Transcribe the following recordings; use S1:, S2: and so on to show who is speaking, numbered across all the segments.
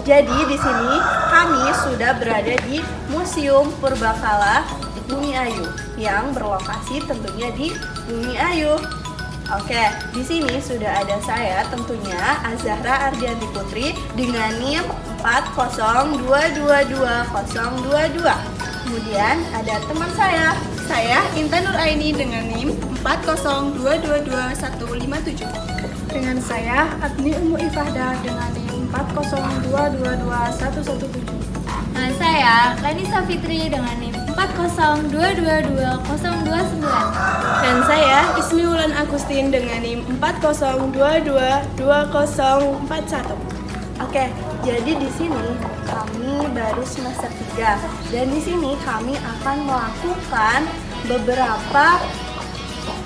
S1: Jadi di sini kami sudah berada di Museum Purbakala Bumi Ayu yang berlokasi tentunya di Bumi Ayu. Oke, di sini sudah ada saya tentunya Azahra Ardianti Putri dengan NIM 402222022. Kemudian ada teman saya Intan Nuraini dengan NIM 402222157.
S2: Dengan saya Adni Umu Ifahda dengan NIM 402222117.
S3: Dengan saya Kanisa Fitri dengan NIM 402222029.
S2: Dan saya Ismi Wulan Agustin dengan NIM 402222041.
S1: Oke, jadi di sini kami baru semester 3 dan di sini kami akan melakukan beberapa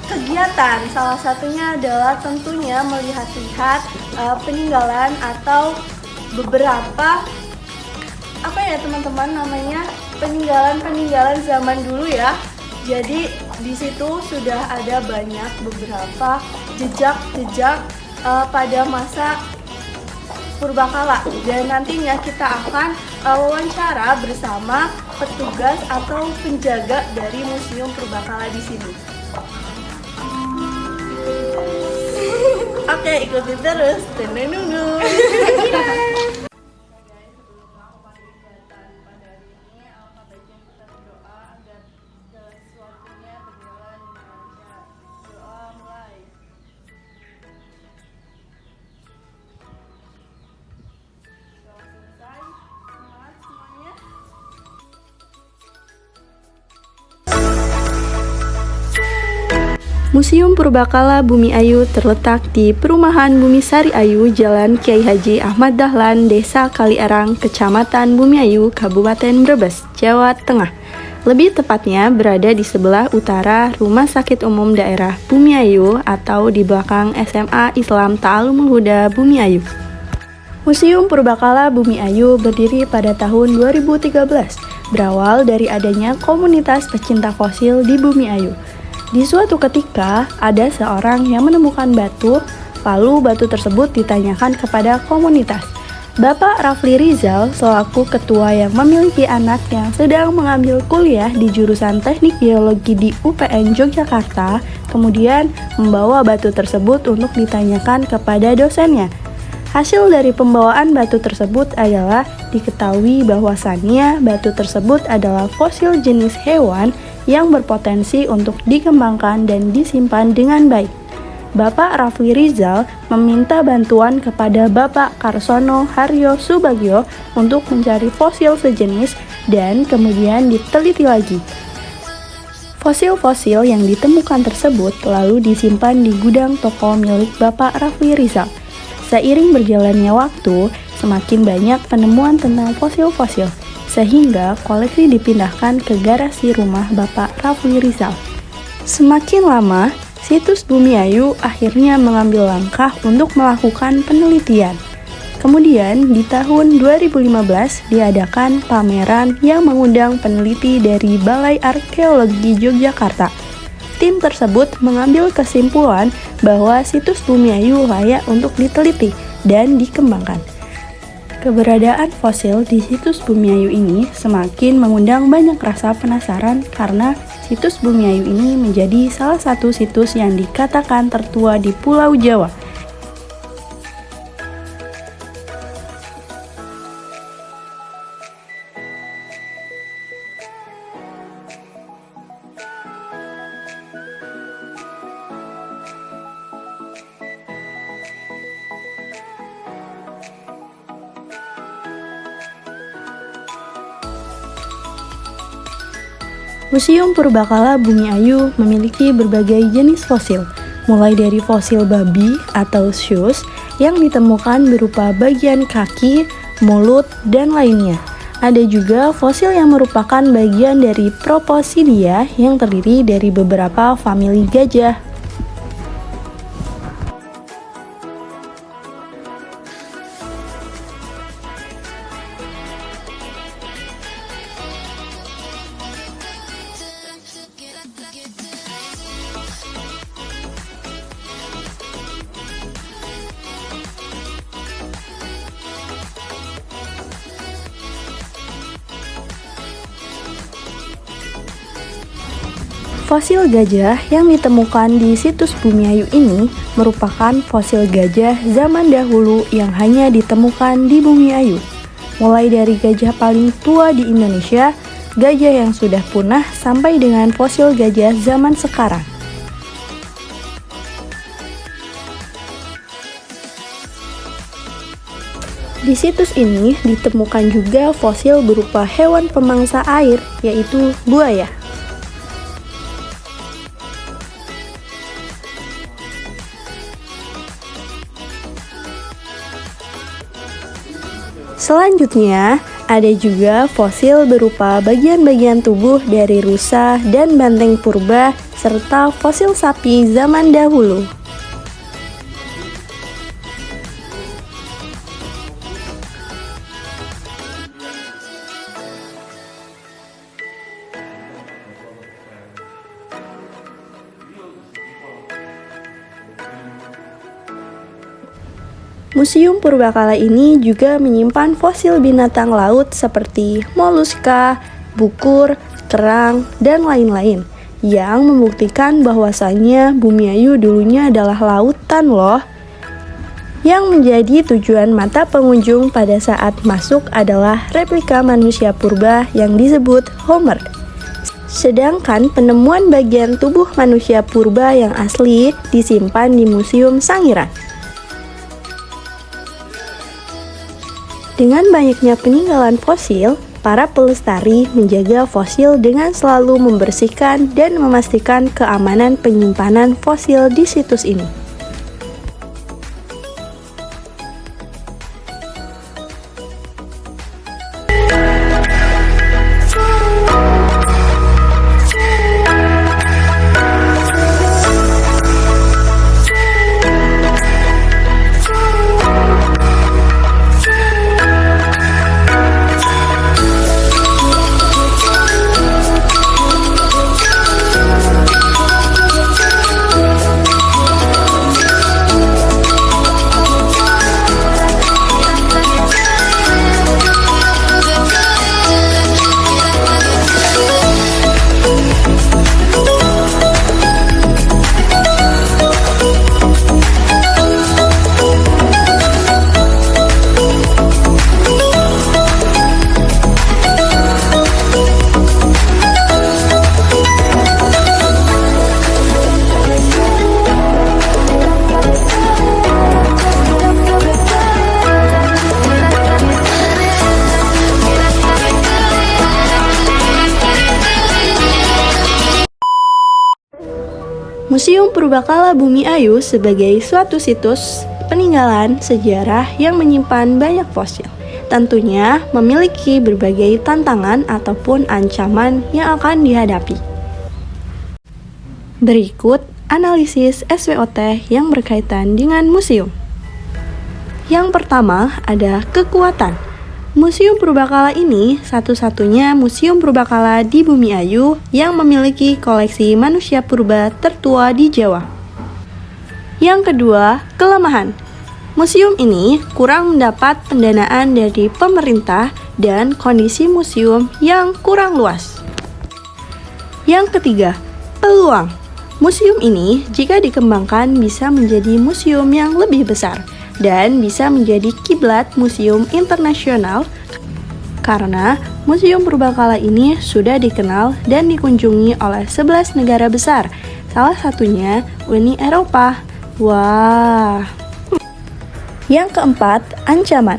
S1: kegiatan. Salah satunya adalah tentunya melihat-lihat peninggalan atau beberapa teman-teman namanya peninggalan zaman dulu ya. Jadi di situ sudah ada banyak beberapa jejak-jejak pada masa Purbakala dan nantinya kita akan wawancara bersama petugas atau penjaga dari Museum Purbakala di sini. Oke, ikutin terus. Tunggu.
S4: Museum Purbakala Bumi Ayu terletak di Perumahan Bumi Sari Ayu, Jalan Kiai Haji Ahmad Dahlan, Desa Kaliarang, Kecamatan Bumi Ayu, Kabupaten Brebes, Jawa Tengah. Lebih tepatnya berada di sebelah utara Rumah Sakit Umum Daerah Bumi Ayu atau di belakang SMA Islam Ta'alumul Huda Bumi Ayu. Museum Purbakala Bumi Ayu berdiri pada tahun 2013, berawal dari adanya komunitas pecinta fosil di Bumi Ayu. Di suatu ketika, ada seorang yang menemukan batu, lalu batu tersebut ditanyakan kepada komunitas. Bapak Rafli Rizal selaku ketua yang memiliki anak yang sedang mengambil kuliah di jurusan Teknik Geologi di UPN Yogyakarta, kemudian membawa batu tersebut untuk ditanyakan kepada dosennya. Hasil dari pembawaan batu tersebut adalah diketahui bahwasannya batu tersebut adalah fosil jenis hewan yang berpotensi untuk dikembangkan dan disimpan dengan baik. Bapak Rafli Rizal meminta bantuan kepada Bapak Karsono Haryo Subagyo untuk mencari fosil sejenis dan kemudian diteliti lagi. Fosil-fosil yang ditemukan tersebut lalu disimpan di gudang toko milik Bapak Rafli Rizal. Seiring berjalannya waktu, semakin banyak penemuan tentang fosil-fosil, sehingga koleksi dipindahkan ke garasi rumah Bapak Rafli Rizal. Semakin lama, situs Bumi Ayu akhirnya mengambil langkah untuk melakukan penelitian. Kemudian di tahun 2015 diadakan pameran yang mengundang peneliti dari Balai Arkeologi Yogyakarta. Tim tersebut mengambil kesimpulan bahwa situs Bumi Ayu layak untuk diteliti dan dikembangkan. Keberadaan fosil di situs Bumi Ayu ini semakin mengundang banyak rasa penasaran karena situs Bumi Ayu ini menjadi salah satu situs yang dikatakan tertua di Pulau Jawa. Museum Purbakala Bumi Ayu memiliki berbagai jenis fosil, mulai dari fosil babi atau shoes yang ditemukan berupa bagian kaki, mulut, dan lainnya. Ada juga fosil yang merupakan bagian dari Proposidia yang terdiri dari beberapa famili gajah. Fosil gajah yang ditemukan di situs Bumiayu ini merupakan fosil gajah zaman dahulu yang hanya ditemukan di Bumiayu. Mulai dari gajah paling tua di Indonesia, gajah yang sudah punah, sampai dengan fosil gajah zaman sekarang. Di situs ini ditemukan juga fosil berupa hewan pemangsa air, yaitu buaya. Selanjutnya, ada juga fosil berupa bagian-bagian tubuh dari rusa dan banteng purba, serta fosil sapi zaman dahulu. Museum Purbakala ini juga menyimpan fosil binatang laut seperti moluska, bukur, kerang, dan lain-lain, yang membuktikan bahwasannya Bumiayu dulunya adalah lautan loh. Yang menjadi tujuan mata pengunjung pada saat masuk adalah replika manusia purba yang disebut Homer. Sedangkan penemuan bagian tubuh manusia purba yang asli disimpan di Museum Sangiran. Dengan banyaknya peninggalan fosil, para pelestari menjaga fosil dengan selalu membersihkan dan memastikan keamanan penyimpanan fosil di situs ini. Museum Purbakala Bumiayu sebagai suatu situs peninggalan sejarah yang menyimpan banyak fosil. Tentunya memiliki berbagai tantangan ataupun ancaman yang akan dihadapi. Berikut analisis SWOT yang berkaitan dengan museum. Yang pertama ada kekuatan. Museum Purbakala ini satu-satunya museum purbakala di Bumiayu yang memiliki koleksi manusia purba tertua di Jawa. Yang kedua, kelemahan. Museum ini kurang mendapat pendanaan dari pemerintah dan kondisi museum yang kurang luas. Yang ketiga, peluang. Museum ini jika dikembangkan bisa menjadi museum yang lebih besar dan bisa menjadi kiblat museum internasional karena Museum Purbakala ini sudah dikenal dan dikunjungi oleh 11 negara besar, salah satunya Uni Eropa. Wah. Yang keempat, ancaman.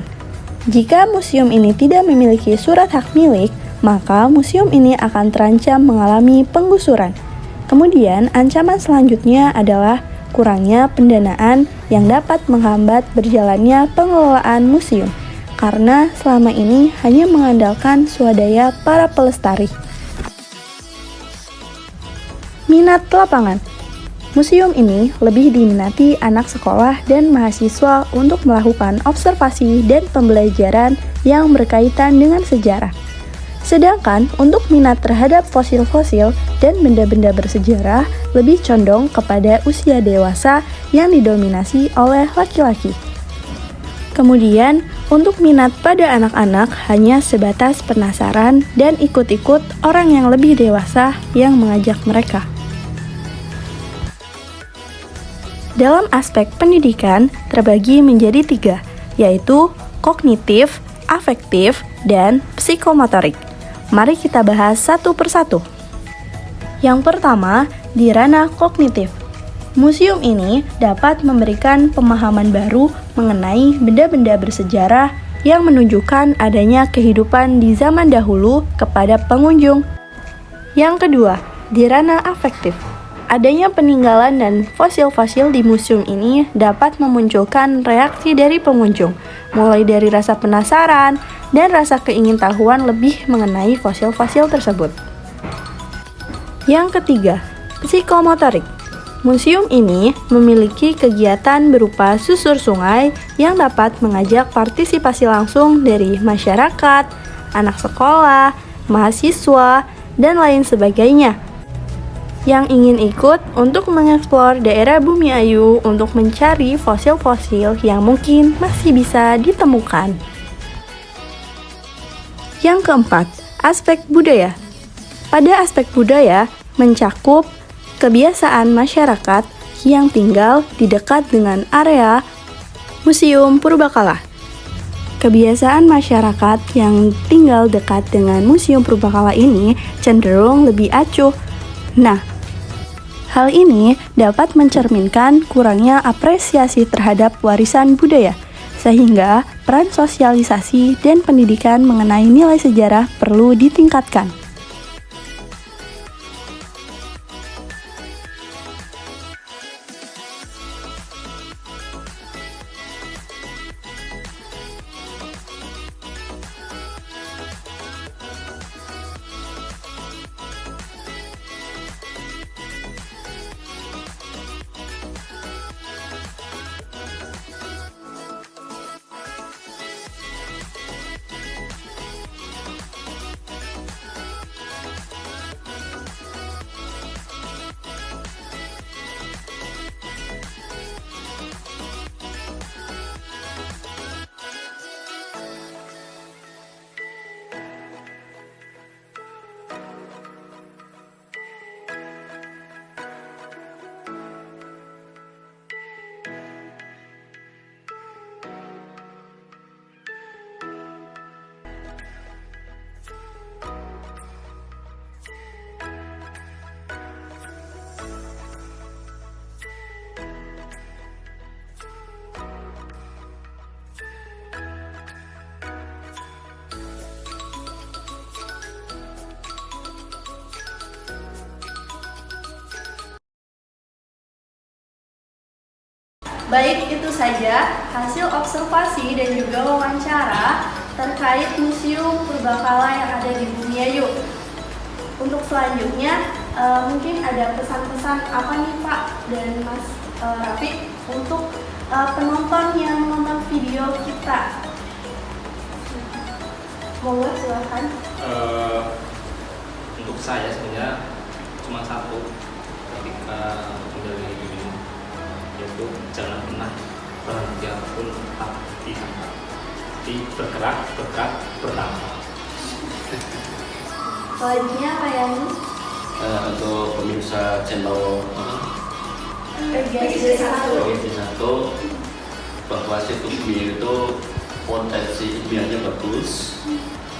S4: Jika museum ini tidak memiliki surat hak milik, maka museum ini akan terancam mengalami penggusuran. Kemudian, ancaman selanjutnya adalah kurangnya pendanaan yang dapat menghambat berjalannya pengelolaan museum karena selama ini hanya mengandalkan swadaya para pelestari. Minat lapangan. Museum ini lebih diminati anak sekolah dan mahasiswa untuk melakukan observasi dan pembelajaran yang berkaitan dengan sejarah. Sedangkan untuk minat terhadap fosil-fosil dan benda-benda bersejarah lebih condong kepada usia dewasa yang didominasi oleh laki-laki. Kemudian, untuk minat pada anak-anak hanya sebatas penasaran dan ikut-ikut orang yang lebih dewasa yang mengajak mereka. dalam aspek pendidikan terbagi menjadi 3, yaitu kognitif, afektif, dan psikomotorik. Mari kita bahas satu persatu. Yang pertama, di ranah kognitif. Museum ini dapat memberikan pemahaman baru mengenai benda-benda bersejarah yang menunjukkan adanya kehidupan di zaman dahulu kepada pengunjung. Yang kedua, di ranah afektif. Adanya peninggalan dan fosil-fosil di museum ini dapat memunculkan reaksi dari pengunjung, mulai dari rasa penasaran dan rasa keingintahuan lebih mengenai fosil-fosil tersebut. Yang ketiga, psikomotorik. Museum ini memiliki kegiatan berupa susur sungai yang dapat mengajak partisipasi langsung dari masyarakat, anak sekolah, mahasiswa, dan lain sebagainya yang ingin ikut untuk mengeksplor daerah Bumiayu untuk mencari fosil-fosil yang mungkin masih bisa ditemukan. Yang keempat, aspek budaya. Pada aspek budaya, mencakup kebiasaan masyarakat yang tinggal di dekat dengan area Museum Purbakala. Kebiasaan masyarakat yang tinggal dekat dengan Museum Purbakala ini cenderung lebih acuh. Nah, hal ini dapat mencerminkan kurangnya apresiasi terhadap warisan budaya, sehingga peran sosialisasi dan pendidikan mengenai nilai sejarah perlu ditingkatkan.
S1: Baik, itu saja hasil observasi dan juga wawancara terkait Museum Purbakala yang ada di Bumiayu. Untuk selanjutnya, mungkin ada pesan-pesan apa nih Pak dan Mas Rafiq untuk penonton yang menonton video kita? Monggo silakan.
S5: Untuk saya sebenarnya cuma satu ketika menjalani ini, yaitu jangan pernah berhenti ataupun tetap di tempat. Jadi bergerak, bertambah.
S1: Selanjutnya Pak Yani.
S6: Untuk pemirsa channel
S1: PGSD
S6: 1 bahwa situs Bumiayu itu potensi ilmiahnya bagus.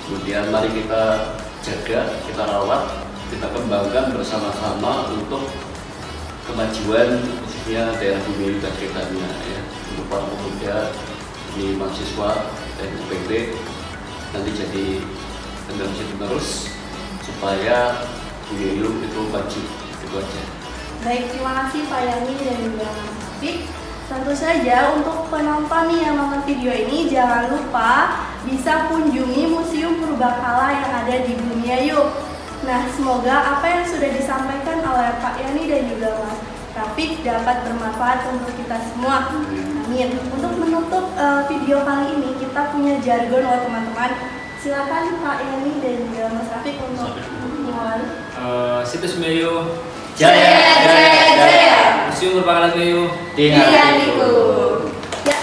S6: Kemudian mari kita jaga, kita rawat, kita kembangkan bersama-sama untuk kemajuan khususnya daerah Bumiayu dan sekitarnya ya. Untuk para pemuda di mahasiswa dan UPT nanti jadi generasi penerus supaya Bumiayu itu maju, itu aja.
S1: Baik, terima kasih Pak Yani dan juga Mas Rafiq. Tentu saja untuk penonton yang nonton video ini jangan lupa bisa kunjungi Museum Purbakala yang ada di Bumiayu. Nah, semoga apa yang sudah disampaikan oleh Pak Yani dan juga Mas Rafiq dapat bermanfaat untuk kita semua. Amin. Untuk menutup video kali ini kita punya jargon loh teman-teman. Silakan Pak Yani dan juga Mas Rafiq untuk mulai.
S5: Situs Bumiayu
S1: Jaya.
S5: Museum Purbakala Bumiayu
S1: Iya, Niku. Ya,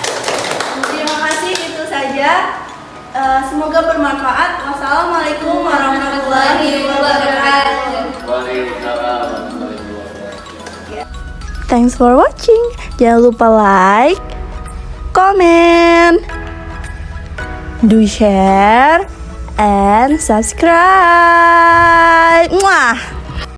S1: terima kasih, itu saja. Semoga bermanfaat. Wassalamualaikum warahmatullahi wabarakatuh.
S6: Waalaikumsalam warahmatullahi wabarakatuh.
S4: Thanks for watching. Jangan lupa like, comment, do share, and subscribe. Mwah!